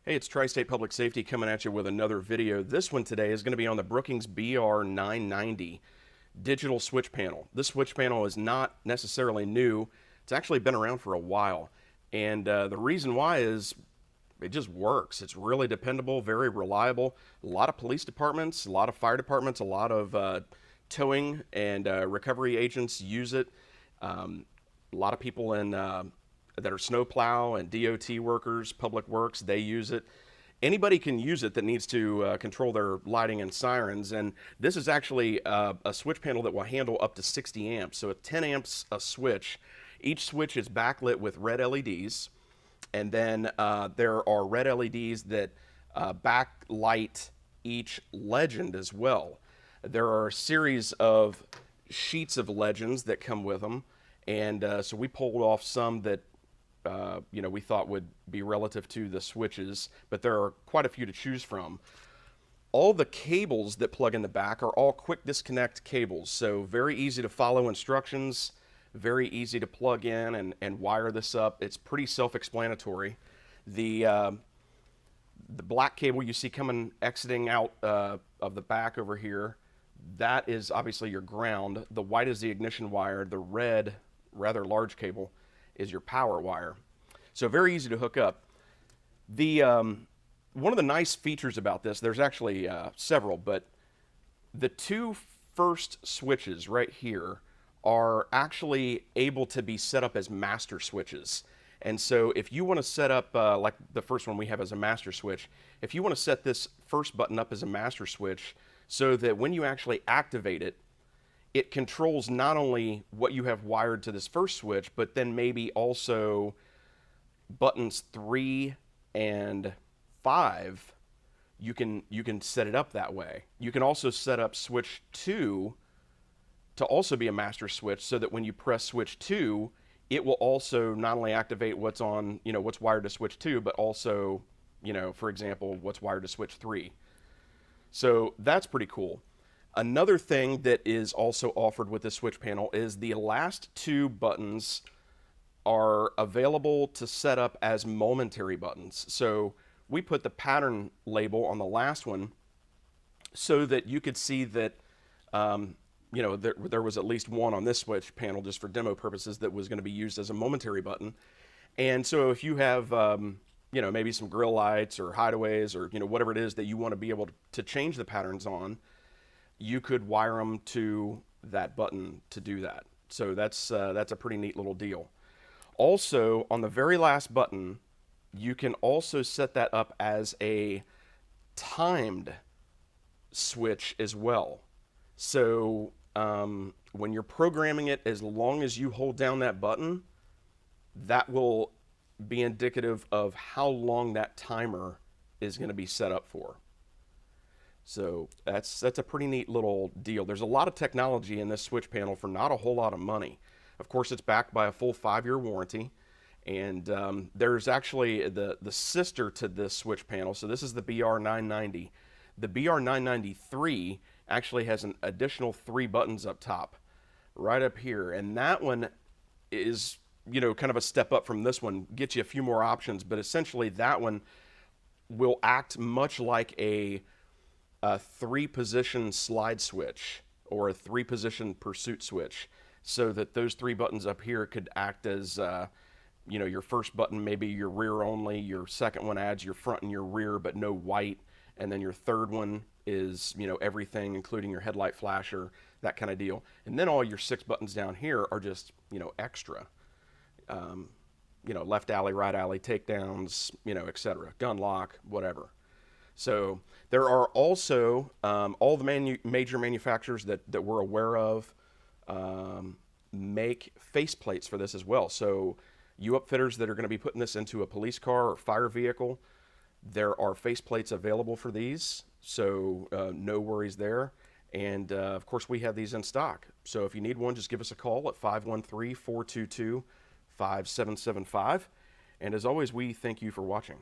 Hey, it's Tri-State Public Safety coming at you with another video. This one today is going to be on the Brookings BR990 digital switch panel. This switch panel is not necessarily new. It's actually been around for a while. And the reason why is it just works. It's really dependable, very reliable. A lot of police departments, a lot of fire departments, a lot of towing and recovery agents use it. A lot of people that are snowplow and DOT workers, public works, they use it. Anybody can use it that needs to control their lighting and sirens. And this is actually a switch panel that will handle up to 60 amps. So at 10 amps a switch, each switch is backlit with red LEDs. And then there are red LEDs that backlight each legend as well. There are a series of sheets of legends that come with them. And so we pulled off some that we thought would be relative to the switches, but there are quite a few to choose from. All the cables that plug in the back are all quick disconnect cables, so very easy to follow instructions, very easy to plug in and wire this up. It's pretty self-explanatory. The black cable you see coming exiting out of the back over here, that is obviously your ground. The white is the ignition wire. The red, rather large cable, is your power wire. So very easy to hook up. The one of the nice features about this, there's actually several, but the two first switches right here are actually able to be set up as master switches. And so if you want to set up, like the first one we have as a master switch, if you want to set this first button up as a master switch so that when you actually activate it, it controls not only what you have wired to this first switch, but then maybe also buttons 3 and 5. You can set it up that way. You can also set up switch 2 to also be a master switch, so that when you press switch 2, it will also not only activate what's on, what's wired to switch 2, but also, for example, what's wired to switch 3. So that's pretty cool. Another thing that is also offered with this switch panel is the last two buttons are available to set up as momentary buttons. So we put the pattern label on the last one so that you could see that there was at least one on this switch panel, just for demo purposes, that was going to be used as a momentary button. And so if you have maybe some grill lights or hideaways or whatever it is that you want to be able to change the patterns on, you could wire them to that button to do that. So that's a pretty neat little deal. Also, on the very last button, you can also set that up as a timed switch as well. So when you're programming it, as long as you hold down that button, that will be indicative of how long that timer is going to be set up for. So that's a pretty neat little deal. There's a lot of technology in this switch panel for not a whole lot of money. Of course, it's backed by a full 5-year warranty, and there's actually the sister to this switch panel. So this is the BR990. The BR993 actually has an additional 3 buttons up top, right up here, and that one is kind of a step up from this one, gets you a few more options, but essentially that one will act much like a 3-position slide switch or a 3-position pursuit switch, so that those 3 buttons up here could act as your first button, maybe your rear only, your second one adds your front and your rear but no white, and then your third one is everything including your headlight flasher, that kind of deal. And then all your 6 buttons down here are just extra, left alley, right alley, takedowns, etc., gun lock, whatever. So there are also all the major manufacturers that we're aware of make faceplates for this as well. So you upfitters that are going to be putting this into a police car or fire vehicle, there are faceplates available for these, so no worries there. And of course, we have these in stock. So if you need one, just give us a call at 513-422-5775. And as always, we thank you for watching.